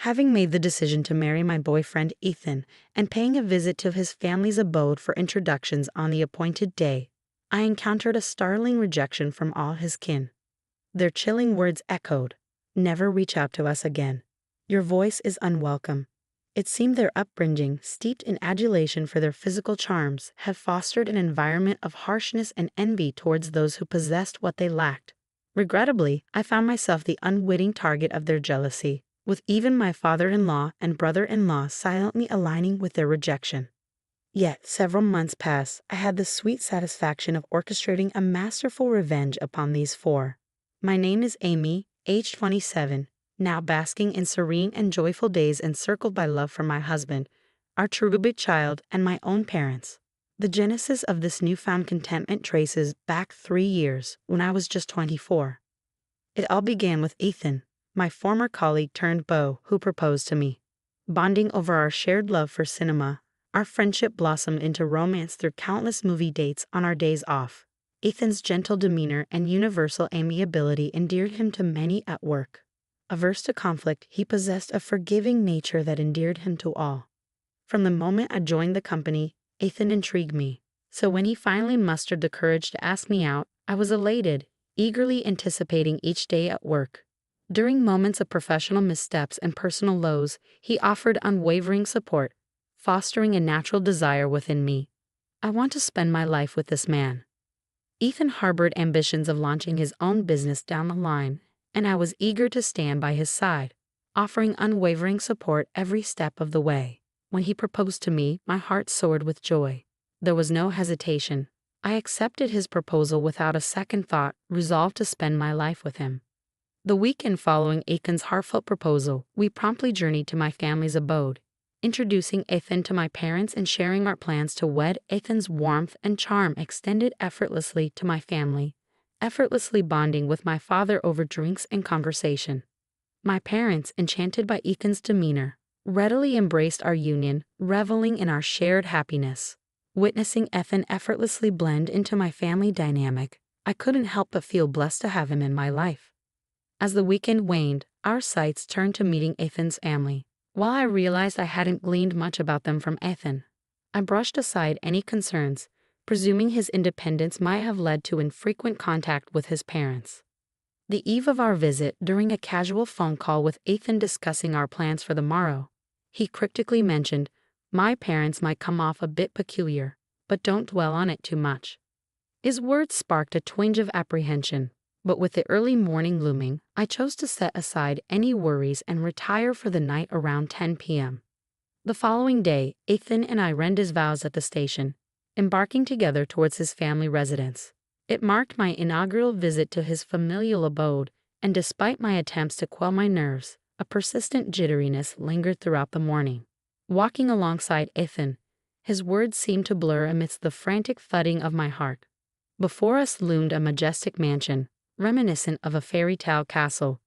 Having made the decision to marry my boyfriend Ethan and paying a visit to his family's abode for introductions on the appointed day, I encountered a startling rejection from all his kin. Their chilling words echoed, "Never reach out to us again. Your voice is unwelcome." It seemed their upbringing, steeped in adulation for their physical charms, had fostered an environment of harshness and envy towards those who possessed what they lacked. Regrettably, I found myself the unwitting target of their jealousy, with even my father-in-law and brother-in-law silently aligning with their rejection. Yet, several months passed, I had the sweet satisfaction of orchestrating a masterful revenge upon these four. My name is Amy, age 27, now basking in serene and joyful days encircled by love for my husband, our cherubic child, and my own parents. The genesis of this newfound contentment traces back 3 years, when I was just 24. It all began with Ethan, my former colleague turned beau, who proposed to me. Bonding over our shared love for cinema, our friendship blossomed into romance through countless movie dates on our days off. Ethan's gentle demeanor and universal amiability endeared him to many at work. Averse to conflict, he possessed a forgiving nature that endeared him to all. From the moment I joined the company, Ethan intrigued me, so when he finally mustered the courage to ask me out, I was elated, eagerly anticipating each day at work. During moments of professional missteps and personal lows, he offered unwavering support, fostering a natural desire within me. I want to spend my life with this man. Ethan harbored ambitions of launching his own business down the line, and I was eager to stand by his side, offering unwavering support every step of the way. When he proposed to me, my heart soared with joy. There was no hesitation. I accepted his proposal without a second thought, resolved to spend my life with him. The weekend following Ethan's heartfelt proposal, we promptly journeyed to my family's abode, introducing Ethan to my parents and sharing our plans to wed. Ethan's warmth and charm extended effortlessly to my family, effortlessly bonding with my father over drinks and conversation. My parents, enchanted by Ethan's demeanor, readily embraced our union, reveling in our shared happiness. Witnessing Ethan effortlessly blend into my family dynamic, I couldn't help but feel blessed to have him in my life. As the weekend waned, our sights turned to meeting Ethan's family. While I realized I hadn't gleaned much about them from Ethan, I brushed aside any concerns, presuming his independence might have led to infrequent contact with his parents. The eve of our visit, during a casual phone call with Ethan discussing our plans for the morrow, he cryptically mentioned, "My parents might come off a bit peculiar, but don't dwell on it too much." His words sparked a twinge of apprehension, but with the early morning looming, I chose to set aside any worries and retire for the night around 10 p.m. The following day, Ethan and I rendered his vows at the station, embarking together towards his family residence. It marked my inaugural visit to his familial abode, and despite my attempts to quell my nerves, a persistent jitteriness lingered throughout the morning. Walking alongside Ethan, his words seemed to blur amidst the frantic thudding of my heart. Before us loomed a majestic mansion, reminiscent of a fairy tale castle.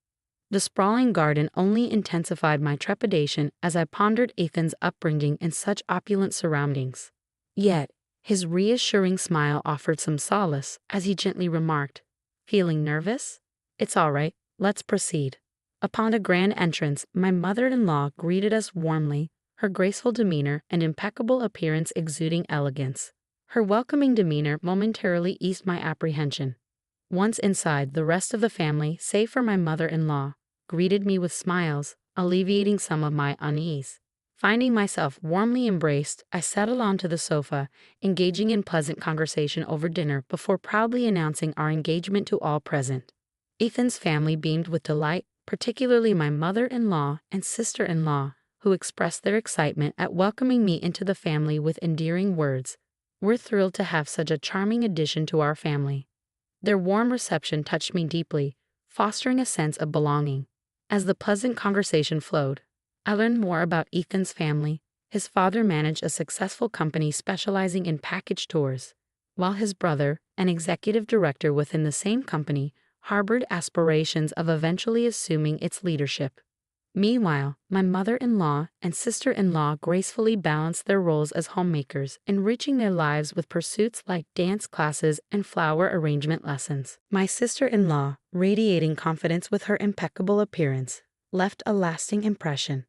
The sprawling garden only intensified my trepidation as I pondered Ethan's upbringing in such opulent surroundings. Yet, his reassuring smile offered some solace as he gently remarked, "Feeling nervous? It's all right, let's proceed." Upon a grand entrance, my mother-in-law greeted us warmly, her graceful demeanor and impeccable appearance exuding elegance. Her welcoming demeanor momentarily eased my apprehension. Once inside, the rest of the family, save for my mother-in-law, greeted me with smiles, alleviating some of my unease. Finding myself warmly embraced, I settled onto the sofa, engaging in pleasant conversation over dinner before proudly announcing our engagement to all present. Ethan's family beamed with delight, particularly my mother-in-law and sister-in-law, who expressed their excitement at welcoming me into the family with endearing words. "We're thrilled to have such a charming addition to our family." Their warm reception touched me deeply, fostering a sense of belonging. As the pleasant conversation flowed, I learned more about Ethan's family. His father managed a successful company specializing in package tours, while his brother, an executive director within the same company, harbored aspirations of eventually assuming its leadership. Meanwhile, my mother-in-law and sister-in-law gracefully balanced their roles as homemakers, enriching their lives with pursuits like dance classes and flower arrangement lessons. My sister-in-law, radiating confidence with her impeccable appearance, left a lasting impression.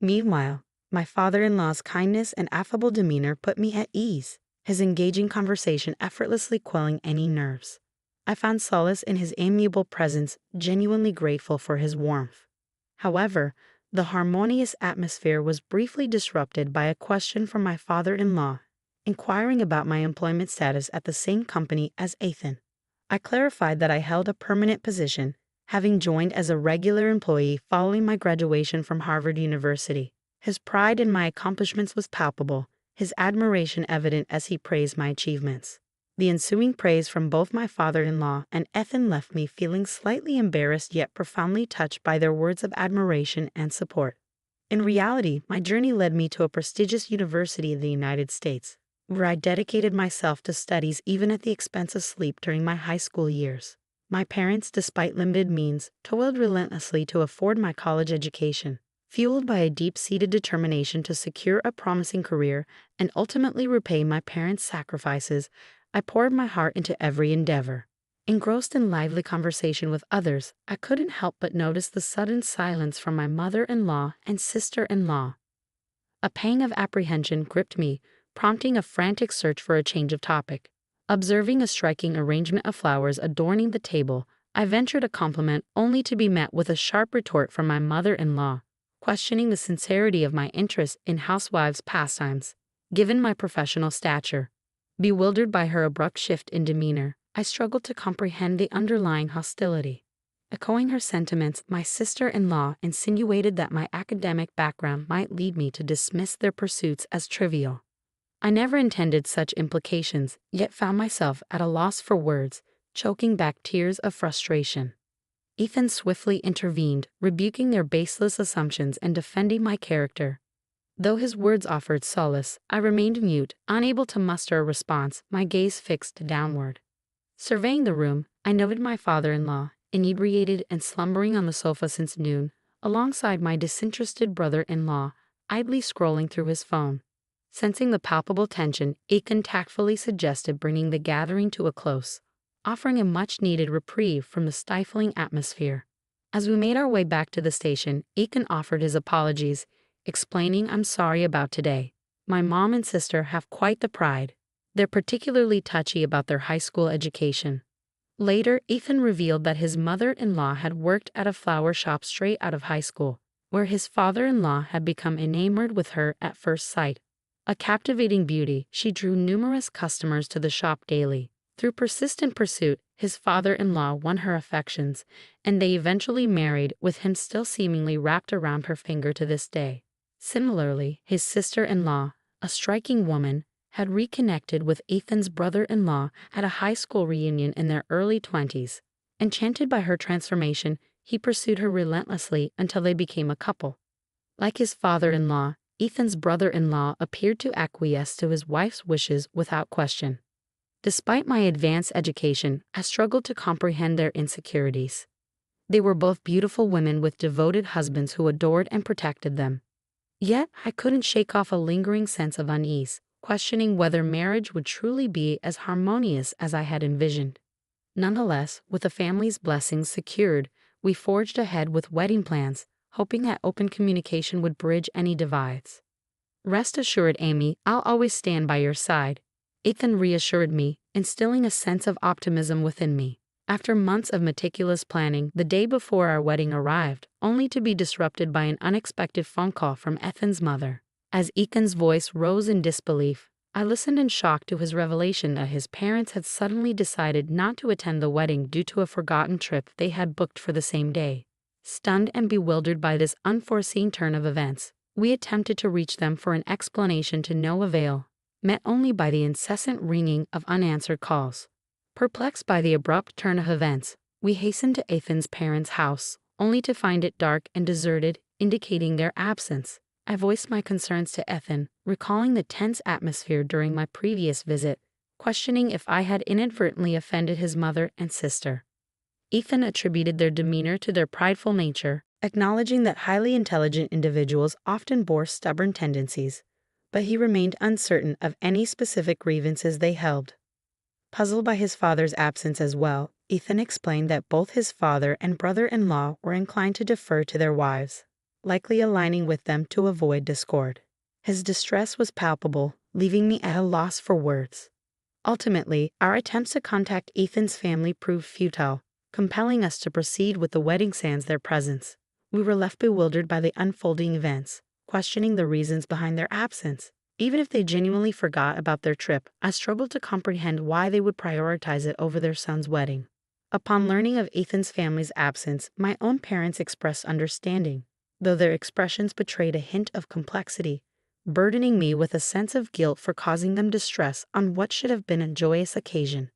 Meanwhile, my father-in-law's kindness and affable demeanor put me at ease, his engaging conversation effortlessly quelling any nerves. I found solace in his amiable presence, genuinely grateful for his warmth. However, the harmonious atmosphere was briefly disrupted by a question from my father-in-law, inquiring about my employment status at the same company as Ethan. I clarified that I held a permanent position, having joined as a regular employee following my graduation from Harvard University. His pride in my accomplishments was palpable, his admiration evident as he praised my achievements. The ensuing praise from both my father-in-law and Ethan left me feeling slightly embarrassed yet profoundly touched by their words of admiration and support. In reality, my journey led me to a prestigious university in the United States, where I dedicated myself to studies even at the expense of sleep during my high school years. My parents, despite limited means, toiled relentlessly to afford my college education. Fueled by a deep-seated determination to secure a promising career and ultimately repay my parents' sacrifices, I poured my heart into every endeavor. Engrossed in lively conversation with others, I couldn't help but notice the sudden silence from my mother-in-law and sister-in-law. A pang of apprehension gripped me, prompting a frantic search for a change of topic. Observing a striking arrangement of flowers adorning the table, I ventured a compliment only to be met with a sharp retort from my mother-in-law, questioning the sincerity of my interest in housewives' pastimes, given my professional stature. Bewildered by her abrupt shift in demeanor, I struggled to comprehend the underlying hostility. Echoing her sentiments, my sister-in-law insinuated that my academic background might lead me to dismiss their pursuits as trivial. I never intended such implications, yet found myself at a loss for words, choking back tears of frustration. Ethan swiftly intervened, rebuking their baseless assumptions and defending my character. Though his words offered solace, I remained mute, unable to muster a response, my gaze fixed downward. Surveying the room, I noted my father-in-law, inebriated and slumbering on the sofa since noon, alongside my disinterested brother-in-law, idly scrolling through his phone. Sensing the palpable tension, Ethan tactfully suggested bringing the gathering to a close, offering a much-needed reprieve from the stifling atmosphere. As we made our way back to the station, Ethan offered his apologies, explaining, "I'm sorry about today. My mom and sister have quite the pride. They're particularly touchy about their high school education." Later, Ethan revealed that his mother-in-law had worked at a flower shop straight out of high school, where his father-in-law had become enamored with her at first sight. A captivating beauty, she drew numerous customers to the shop daily. Through persistent pursuit, his father-in-law won her affections, and they eventually married, with him still seemingly wrapped around her finger to this day. Similarly, his sister-in-law, a striking woman, had reconnected with Ethan's brother-in-law at a high school reunion in their early 20s. Enchanted by her transformation, he pursued her relentlessly until they became a couple. Like his father-in-law, Ethan's brother-in-law appeared to acquiesce to his wife's wishes without question. Despite my advanced education, I struggled to comprehend their insecurities. They were both beautiful women with devoted husbands who adored and protected them. Yet, I couldn't shake off a lingering sense of unease, questioning whether marriage would truly be as harmonious as I had envisioned. Nonetheless, with the family's blessings secured, we forged ahead with wedding plans, hoping that open communication would bridge any divides. "Rest assured, Amy, I'll always stand by your side," Ethan reassured me, instilling a sense of optimism within me. After months of meticulous planning, the day before our wedding arrived, only to be disrupted by an unexpected phone call from Ethan's mother. As Ethan's voice rose in disbelief, I listened in shock to his revelation that his parents had suddenly decided not to attend the wedding due to a forgotten trip they had booked for the same day. Stunned and bewildered by this unforeseen turn of events, we attempted to reach them for an explanation to no avail, met only by the incessant ringing of unanswered calls. Perplexed by the abrupt turn of events, we hastened to Ethan's parents' house, only to find it dark and deserted, indicating their absence. I voiced my concerns to Ethan, recalling the tense atmosphere during my previous visit, questioning if I had inadvertently offended his mother and sister. Ethan attributed their demeanor to their prideful nature, acknowledging that highly intelligent individuals often bore stubborn tendencies, but he remained uncertain of any specific grievances they held. Puzzled by his father's absence as well, Ethan explained that both his father and brother-in-law were inclined to defer to their wives. likely aligning with them to avoid discord. His distress was palpable, leaving me at a loss for words. Ultimately, our attempts to contact Ethan's family proved futile, compelling us to proceed with the wedding sans their presence. We were left bewildered by the unfolding events, questioning the reasons behind their absence. Even if they genuinely forgot about their trip, I struggled to comprehend why they would prioritize it over their son's wedding. Upon learning of Ethan's family's absence, my own parents expressed understanding, though their expressions betrayed a hint of complexity, burdening me with a sense of guilt for causing them distress on what should have been a joyous occasion.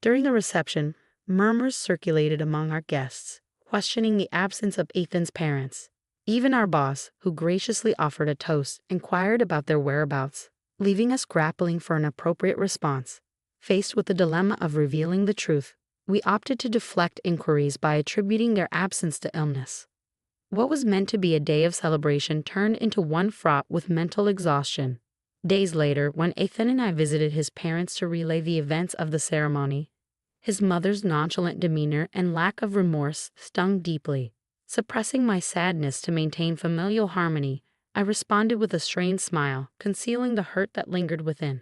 During the reception, murmurs circulated among our guests, questioning the absence of Ethan's parents. Even our boss, who graciously offered a toast, inquired about their whereabouts, leaving us grappling for an appropriate response. Faced with the dilemma of revealing the truth, we opted to deflect inquiries by attributing their absence to illness. What was meant to be a day of celebration turned into one fraught with mental exhaustion. Days later, when Ethan and I visited his parents to relay the events of the ceremony, his mother's nonchalant demeanor and lack of remorse stung deeply. Suppressing my sadness to maintain familial harmony, I responded with a strained smile, concealing the hurt that lingered within.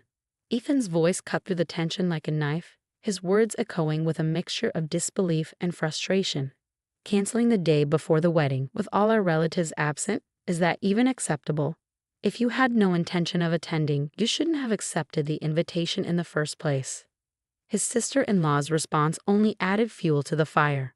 Ethan's voice cut through the tension like a knife, his words echoing with a mixture of disbelief and frustration. Canceling the day before the wedding, with all our relatives absent, is that even acceptable? If you had no intention of attending, you shouldn't have accepted the invitation in the first place. His sister-in-law's response only added fuel to the fire.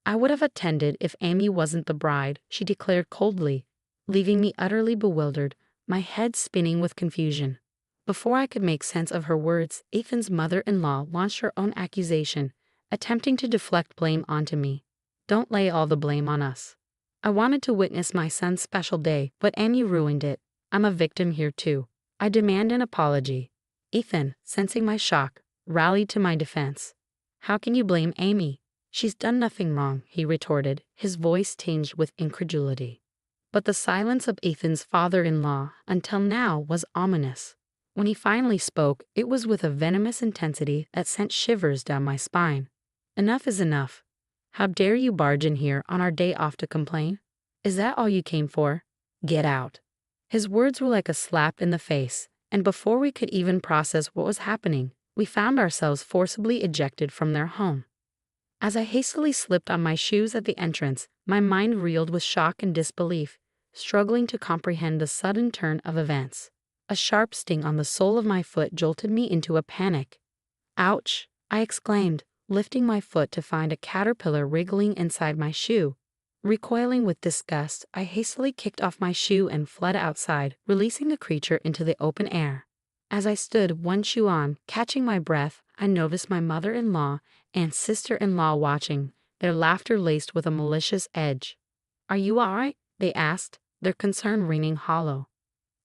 I would have attended if Amy wasn't the bride, she declared coldly, leaving me utterly bewildered, my head spinning with confusion. Before I could make sense of her words, Ethan's mother-in-law launched her own accusation, attempting to deflect blame onto me. Don't lay all the blame on us. I wanted to witness my son's special day, but Amy ruined it. I'm a victim here too. I demand an apology. Ethan, sensing my shock, rallied to my defense. How can you blame Amy? She's done nothing wrong, he retorted, his voice tinged with incredulity. But the silence of Ethan's father-in-law, until now, was ominous. When he finally spoke, it was with a venomous intensity that sent shivers down my spine. Enough is enough. How dare you barge in here on our day off to complain? Is that all you came for? Get out. His words were like a slap in the face, and before we could even process what was happening, we found ourselves forcibly ejected from their home. As I hastily slipped on my shoes at the entrance, my mind reeled with shock and disbelief, struggling to comprehend the sudden turn of events. A sharp sting on the sole of my foot jolted me into a panic. Ouch! I exclaimed, lifting my foot to find a caterpillar wriggling inside my shoe. Recoiling with disgust, I hastily kicked off my shoe and fled outside, releasing the creature into the open air. As I stood, one shoe on, catching my breath, I noticed my mother-in-law and sister-in-law watching, their laughter laced with a malicious edge. "Are you all right?" they asked, their concern ringing hollow.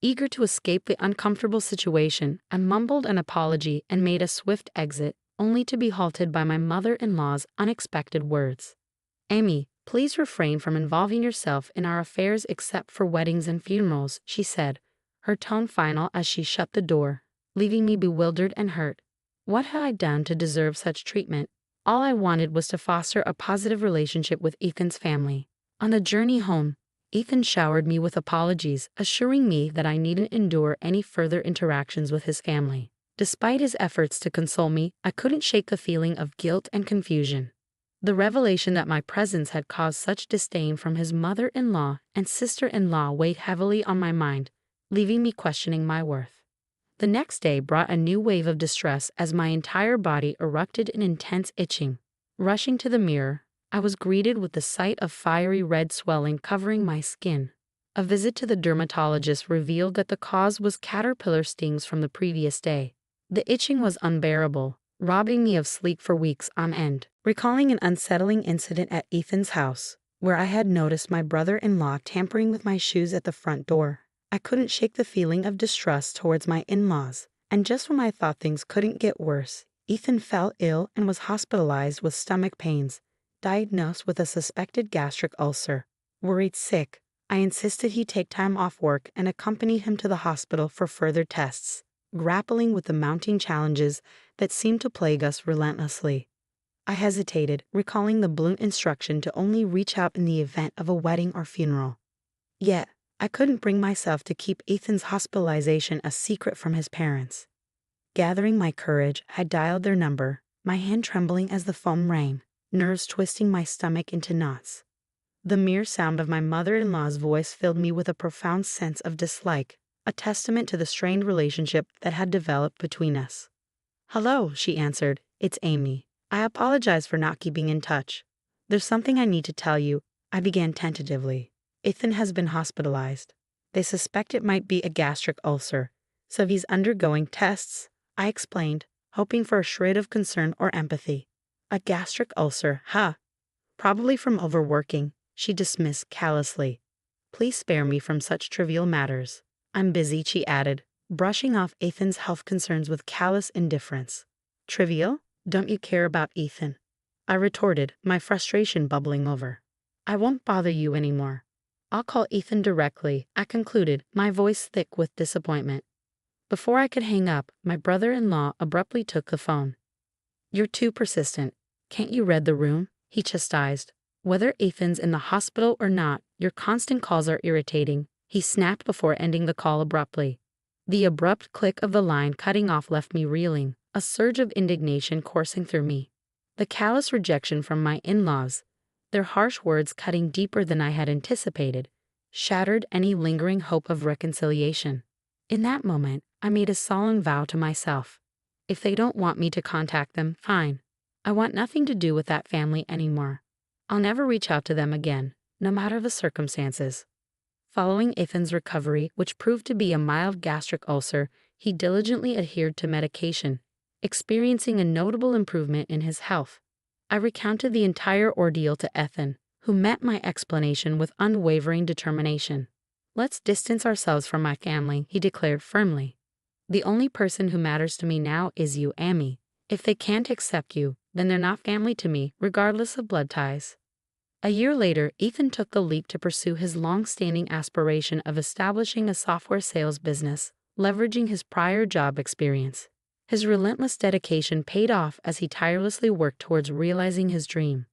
Eager to escape the uncomfortable situation, I mumbled an apology and made a swift exit, only to be halted by my mother-in-law's unexpected words. "Amy, please refrain from involving yourself in our affairs except for weddings and funerals," she said, her tone final as she shut the door, leaving me bewildered and hurt. What had I done to deserve such treatment? All I wanted was to foster a positive relationship with Ethan's family. On the journey home, Ethan showered me with apologies, assuring me that I needn't endure any further interactions with his family. Despite his efforts to console me, I couldn't shake the feeling of guilt and confusion. The revelation that my presence had caused such disdain from his mother-in-law and sister-in-law weighed heavily on my mind, leaving me questioning my worth. The next day brought a new wave of distress as my entire body erupted in intense itching. Rushing to the mirror, I was greeted with the sight of fiery red swelling covering my skin. A visit to the dermatologist revealed that the cause was caterpillar stings from the previous day. The itching was unbearable, robbing me of sleep for weeks on end. Recalling an unsettling incident at Ethan's house, where I had noticed my brother-in-law tampering with my shoes at the front door, I couldn't shake the feeling of distrust towards my in-laws. And just when I thought things couldn't get worse, Ethan fell ill and was hospitalized with stomach pains, diagnosed with a suspected gastric ulcer. Worried sick, I insisted he take time off work and accompanied him to the hospital for further tests, grappling with the mounting challenges that seemed to plague us relentlessly. I hesitated, recalling the blunt instruction to only reach out in the event of a wedding or funeral. Yet, I couldn't bring myself to keep Ethan's hospitalization a secret from his parents. Gathering my courage, I dialed their number, my hand trembling as the phone rang, nerves twisting my stomach into knots. The mere sound of my mother-in-law's voice filled me with a profound sense of dislike, a testament to the strained relationship that had developed between us. "Hello," she answered. "It's Amy. I apologize for not keeping in touch. There's something I need to tell you," I began tentatively. "Ethan has been hospitalized. They suspect it might be a gastric ulcer, so he's undergoing tests," I explained, hoping for a shred of concern or empathy. "A gastric ulcer, huh? Probably from overworking," she dismissed callously. "Please spare me from such trivial matters. I'm busy," she added, brushing off Ethan's health concerns with callous indifference. "Trivial? Don't you care about Ethan?" I retorted, my frustration bubbling over. "I won't bother you anymore. I'll call Ethan directly," I concluded, my voice thick with disappointment. Before I could hang up, my brother-in-law abruptly took the phone. "You're too persistent. Can't you read the room?" he chastised. "Whether Ethan's in the hospital or not, your constant calls are irritating," he snapped before ending the call abruptly. The abrupt click of the line cutting off left me reeling, a surge of indignation coursing through me. The callous rejection from my in-laws, their harsh words cutting deeper than I had anticipated, shattered any lingering hope of reconciliation. In that moment, I made a solemn vow to myself. If they don't want me to contact them, fine. I want nothing to do with that family anymore. I'll never reach out to them again, no matter the circumstances. Following Ethan's recovery, which proved to be a mild gastric ulcer, he diligently adhered to medication, experiencing a notable improvement in his health. I recounted the entire ordeal to Ethan, who met my explanation with unwavering determination. "Let's distance ourselves from my family," he declared firmly. "The only person who matters to me now is you, Amy. If they can't accept you, then they're not family to me, regardless of blood ties." A year later, Ethan took the leap to pursue his long-standing aspiration of establishing a software sales business, leveraging his prior job experience. His relentless dedication paid off as he tirelessly worked towards realizing his dream.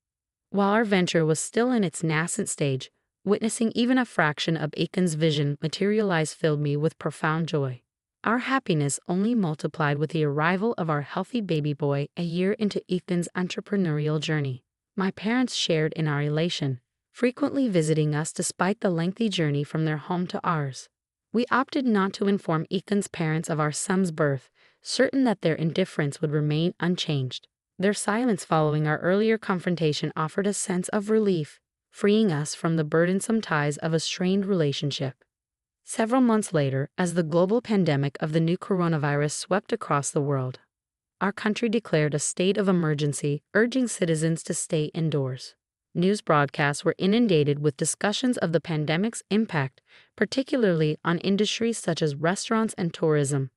While our venture was still in its nascent stage, witnessing even a fraction of Ethan's vision materialize filled me with profound joy. Our happiness only multiplied with the arrival of our healthy baby boy a year into Ethan's entrepreneurial journey. My parents shared in our elation, frequently visiting us despite the lengthy journey from their home to ours. We opted not to inform Ethan's parents of our son's birth, certain that their indifference would remain unchanged. Their silence following our earlier confrontation offered a sense of relief, freeing us from the burdensome ties of a strained relationship. Several months later, as the global pandemic of the new coronavirus swept across the world, our country declared a state of emergency, urging citizens to stay indoors. News broadcasts were inundated with discussions of the pandemic's impact, particularly on industries such as restaurants and tourism.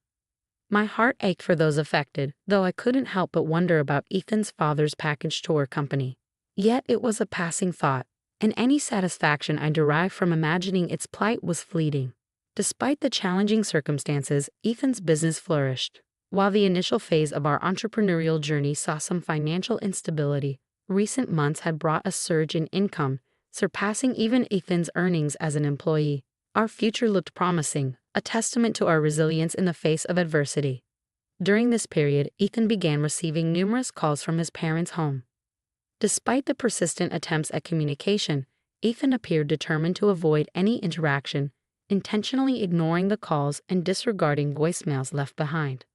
My heart ached for those affected, though I couldn't help but wonder about Ethan's father's package tour company. Yet it was a passing thought, and any satisfaction I derived from imagining its plight was fleeting. Despite the challenging circumstances, Ethan's business flourished. While the initial phase of our entrepreneurial journey saw some financial instability, recent months had brought a surge in income, surpassing even Ethan's earnings as an employee. Our future looked promising, a testament to our resilience in the face of adversity. During this period, Ethan began receiving numerous calls from his parents' home. Despite the persistent attempts at communication, Ethan appeared determined to avoid any interaction, intentionally ignoring the calls and disregarding voicemails left behind.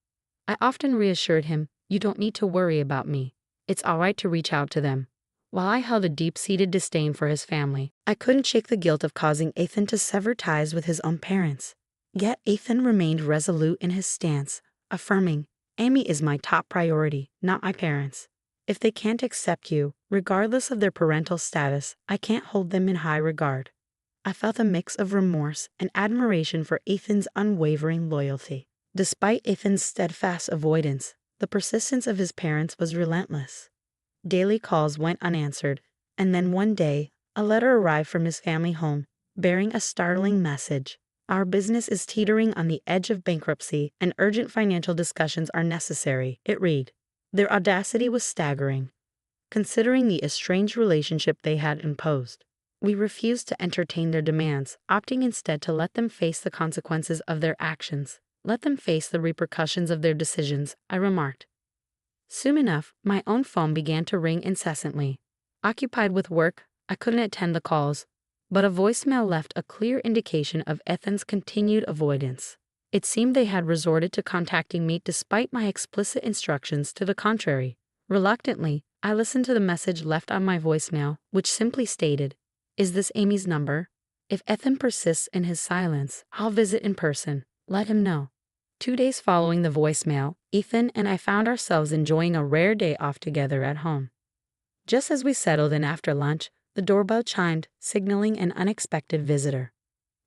I often reassured him, "You don't need to worry about me. It's all right to reach out to them." While I held a deep-seated disdain for his family, I couldn't shake the guilt of causing Ethan to sever ties with his own parents. Yet Ethan remained resolute in his stance, affirming, "Amy is my top priority, not my parents. If they can't accept you, regardless of their parental status, I can't hold them in high regard." I felt a mix of remorse and admiration for Ethan's unwavering loyalty. Despite Ethan's steadfast avoidance, the persistence of his parents was relentless. Daily calls went unanswered, and then one day, a letter arrived from his family home, bearing a startling message. "Our business is teetering on the edge of bankruptcy, and urgent financial discussions are necessary," it read. Their audacity was staggering, considering the estranged relationship they had imposed. We refused to entertain their demands, opting instead to let them face the consequences of their actions. Let them face the repercussions of their decisions, I remarked. Soon enough, my own phone began to ring incessantly. Occupied with work, I couldn't attend the calls, but a voicemail left a clear indication of Ethan's continued avoidance. It seemed they had resorted to contacting me despite my explicit instructions to the contrary. Reluctantly, I listened to the message left on my voicemail, which simply stated, "Is this Amy's number? If Ethan persists in his silence, I'll visit in person. Let him know." 2 days following the voicemail, Ethan and I found ourselves enjoying a rare day off together at home. Just as we settled in after lunch, the doorbell chimed, signaling an unexpected visitor.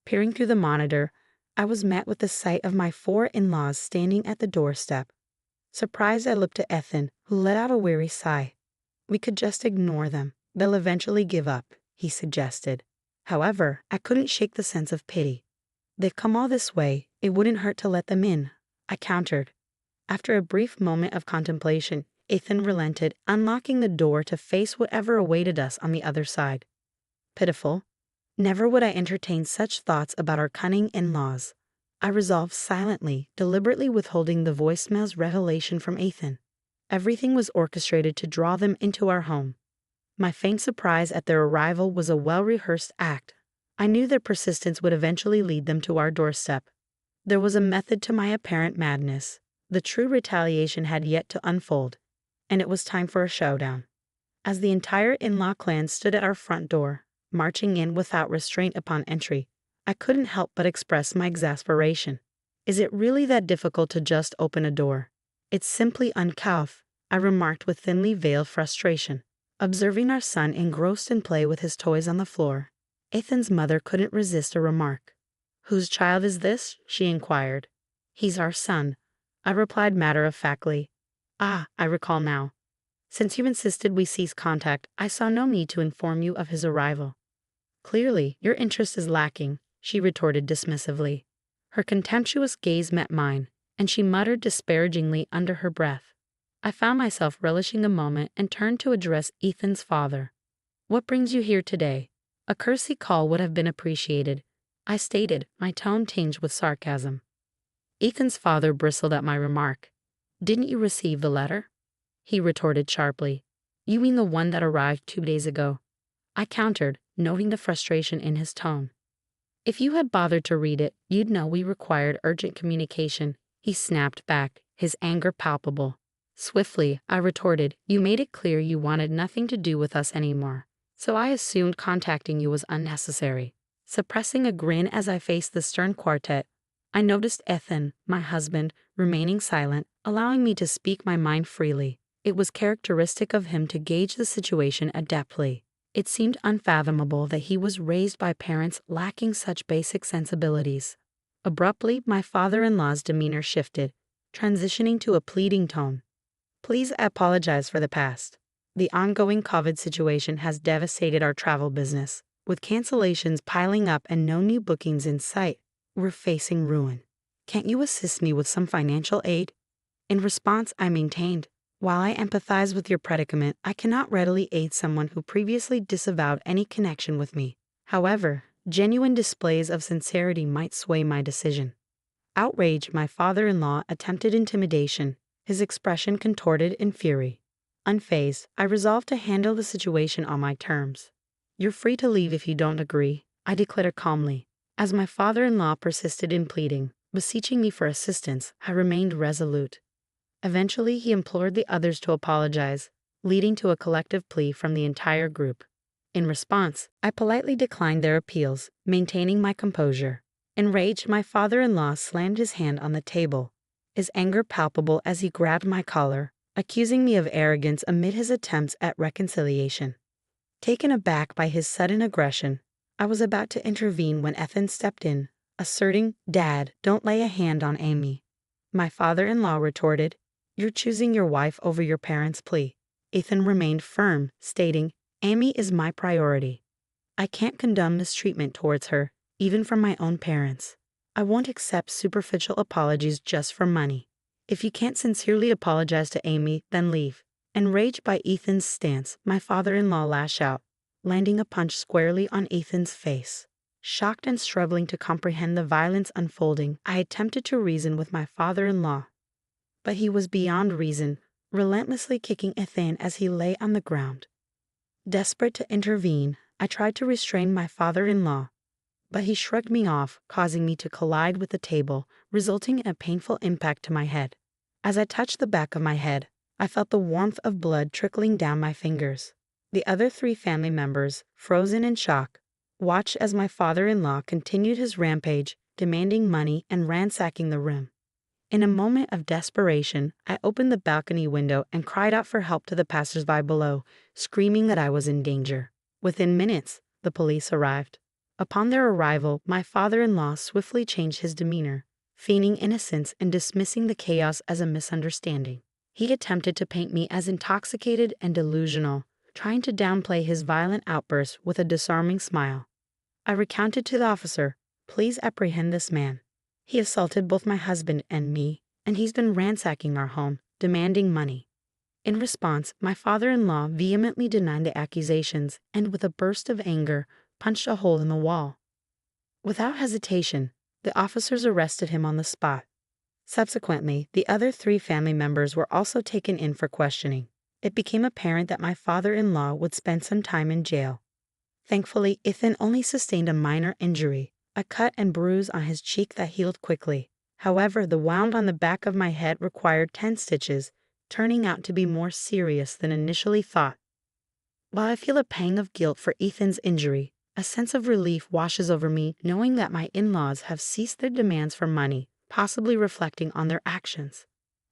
Peering through the monitor, I was met with the sight of my 4 in-laws standing at the doorstep. Surprised, I looked at Ethan, who let out a weary sigh. "We could just ignore them. They'll eventually give up," he suggested. However, I couldn't shake the sense of pity. "They've come all this way. It wouldn't hurt to let them in," I countered. After a brief moment of contemplation, Ethan relented, unlocking the door to face whatever awaited us on the other side. Pitiful. Never would I entertain such thoughts about our cunning in-laws. I resolved silently, deliberately withholding the voicemail's revelation from Ethan. Everything was orchestrated to draw them into our home. My faint surprise at their arrival was a well-rehearsed act. I knew their persistence would eventually lead them to our doorstep. There was a method to my apparent madness. The true retaliation had yet to unfold, and it was time for a showdown. As the entire in-law clan stood at our front door, marching in without restraint upon entry, I couldn't help but express my exasperation. "Is it really that difficult to just open a door? It's simply uncouth," I remarked with thinly veiled frustration. Observing our son engrossed in play with his toys on the floor, Ethan's mother couldn't resist a remark. "Whose child is this?" she inquired. "He's our son," I replied matter-of-factly. "Ah, I recall now. Since you insisted we cease contact, I saw no need to inform you of his arrival." "Clearly, your interest is lacking," she retorted dismissively. Her contemptuous gaze met mine, and she muttered disparagingly under her breath. I found myself relishing the moment and turned to address Ethan's father. "What brings you here today?" A courtesy call would have been appreciated, I stated, my tone tinged with sarcasm. Ethan's father bristled at my remark. "Didn't you receive the letter?" he retorted sharply. "You mean the one that arrived 2 days ago?" I countered, noting the frustration in his tone. "If you had bothered to read it, you'd know we required urgent communication," he snapped back, his anger palpable. Swiftly, I retorted, "You made it clear you wanted nothing to do with us anymore, so I assumed contacting you was unnecessary." Suppressing a grin as I faced the stern quartet, I noticed Ethan, my husband, remaining silent, allowing me to speak my mind freely. It was characteristic of him to gauge the situation adeptly. It seemed unfathomable that he was raised by parents lacking such basic sensibilities. Abruptly, my father-in-law's demeanor shifted, transitioning to a pleading tone. "Please apologize for the past. The ongoing COVID situation has devastated our travel business. With cancellations piling up and no new bookings in sight, we're facing ruin. Can't you assist me with some financial aid?" In response, I maintained, "While I empathize with your predicament, I cannot readily aid someone who previously disavowed any connection with me. However, genuine displays of sincerity might sway my decision." Outraged, my father-in-law attempted intimidation, his expression contorted in fury. Unfazed, I resolved to handle the situation on my terms. "You're free to leave if you don't agree," I declared calmly. As my father-in-law persisted in pleading, beseeching me for assistance, I remained resolute. Eventually, he implored the others to apologize, leading to a collective plea from the entire group. In response, I politely declined their appeals, maintaining my composure. Enraged, my father-in-law slammed his hand on the table, his anger palpable as he grabbed my collar, accusing me of arrogance amid his attempts at reconciliation. Taken aback by his sudden aggression, I was about to intervene when Ethan stepped in, asserting, "Dad, don't lay a hand on Amy." My father-in-law retorted, "You're choosing your wife over your parents' plea." Ethan remained firm, stating, "Amy is my priority. I can't condone mistreatment towards her, even from my own parents. I won't accept superficial apologies just for money. If you can't sincerely apologize to Amy, then leave." Enraged by Ethan's stance, my father-in-law lashed out, landing a punch squarely on Ethan's face. Shocked and struggling to comprehend the violence unfolding, I attempted to reason with my father-in-law. But he was beyond reason, relentlessly kicking Ethan as he lay on the ground. Desperate to intervene, I tried to restrain my father-in-law, but he shrugged me off, causing me to collide with the table, resulting in a painful impact to my head. As I touched the back of my head, I felt the warmth of blood trickling down my fingers. The other 3 family members, frozen in shock, watched as my father-in-law continued his rampage, demanding money and ransacking the room. In a moment of desperation, I opened the balcony window and cried out for help to the passersby below, screaming that I was in danger. Within minutes, the police arrived. Upon their arrival, my father-in-law swiftly changed his demeanor, feigning innocence and dismissing the chaos as a misunderstanding. He attempted to paint me as intoxicated and delusional, trying to downplay his violent outbursts with a disarming smile. I recounted to the officer, "Please apprehend this man. He assaulted both my husband and me, and he's been ransacking our home, demanding money." In response, my father-in-law vehemently denied the accusations and, with a burst of anger, punched a hole in the wall. Without hesitation, the officers arrested him on the spot. Subsequently, the other 3 family members were also taken in for questioning. It became apparent that my father-in-law would spend some time in jail. Thankfully, Ethan only sustained a minor injury, a cut and bruise on his cheek that healed quickly. However, the wound on the back of my head required 10 stitches, turning out to be more serious than initially thought. While I feel a pang of guilt for Ethan's injury, a sense of relief washes over me knowing that my in-laws have ceased their demands for money, possibly reflecting on their actions.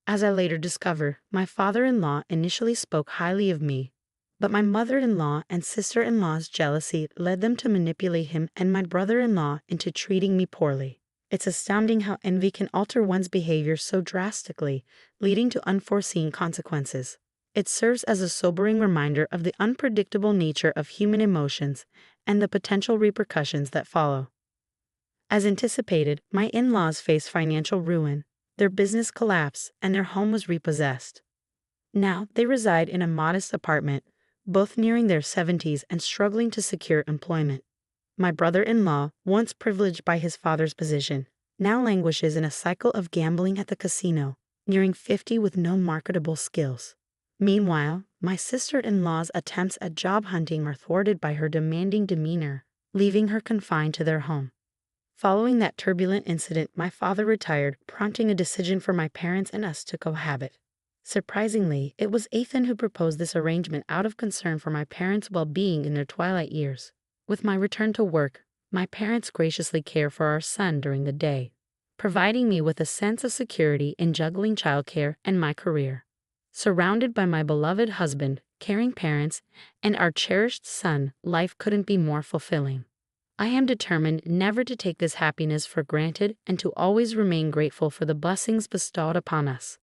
As I later discover, my father-in-law initially spoke highly of me, but my mother-in-law and sister-in-law's jealousy led them to manipulate him and my brother-in-law into treating me poorly. It's astounding how envy can alter one's behavior so drastically, leading to unforeseen consequences. It serves as a sobering reminder of the unpredictable nature of human emotions and the potential repercussions that follow. As anticipated, my in-laws faced financial ruin, their business collapsed, and their home was repossessed. Now they reside in a modest apartment, both nearing their 70s and struggling to secure employment. My brother-in-law, once privileged by his father's position, now languishes in a cycle of gambling at the casino, nearing 50 with no marketable skills. Meanwhile, my sister-in-law's attempts at job hunting are thwarted by her demanding demeanor, leaving her confined to their home. Following that turbulent incident, my father retired, prompting a decision for my parents and us to cohabit. Surprisingly, it was Ethan who proposed this arrangement out of concern for my parents' well-being in their twilight years. With my return to work, my parents graciously care for our son during the day, providing me with a sense of security in juggling childcare and my career. Surrounded by my beloved husband, caring parents, and our cherished son, life couldn't be more fulfilling. I am determined never to take this happiness for granted and to always remain grateful for the blessings bestowed upon us.